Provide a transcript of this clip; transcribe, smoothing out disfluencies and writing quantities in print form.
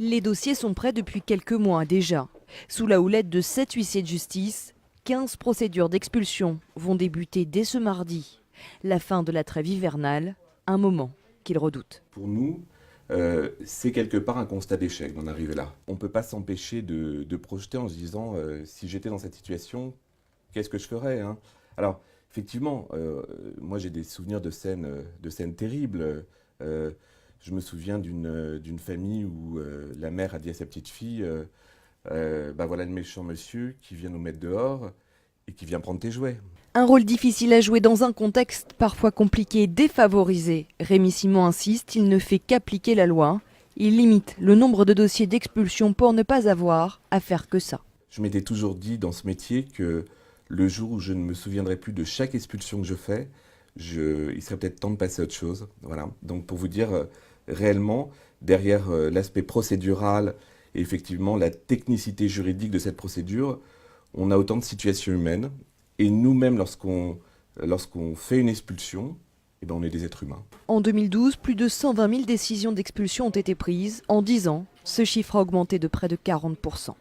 Les dossiers sont prêts depuis quelques mois déjà. Sous la houlette de 7 huissiers de justice, 15 procédures d'expulsion vont débuter dès ce mardi. La fin de la trêve hivernale, un moment qu'ils redoutent. Pour nous, c'est quelque part un constat d'échec d'en arriver là. On ne peut pas s'empêcher de projeter en se disant si j'étais dans cette situation, qu'est-ce que je ferais, hein. Alors, effectivement, moi j'ai des souvenirs de scènes terribles. Je me souviens d'une famille où la mère a dit à sa petite fille bah voilà le méchant monsieur qui vient nous mettre dehors et qui vient prendre tes jouets. Un rôle difficile à jouer dans un contexte parfois compliqué et défavorisé. Rémi Simon insiste, il ne fait qu'appliquer la loi. Il limite le nombre de dossiers d'expulsion pour ne pas avoir à faire que ça. Je m'étais toujours dit dans ce métier que le jour où je ne me souviendrai plus de chaque expulsion que je fais, il serait peut-être temps de passer à autre chose. Voilà. Donc pour vous dire, réellement, derrière l'aspect procédural et effectivement la technicité juridique de cette procédure, on a autant de situations humaines. Et nous-mêmes, lorsqu'on fait une expulsion, eh ben, on est des êtres humains. En 2012, plus de 120 000 décisions d'expulsion ont été prises. En 10 ans, ce chiffre a augmenté de près de 40%.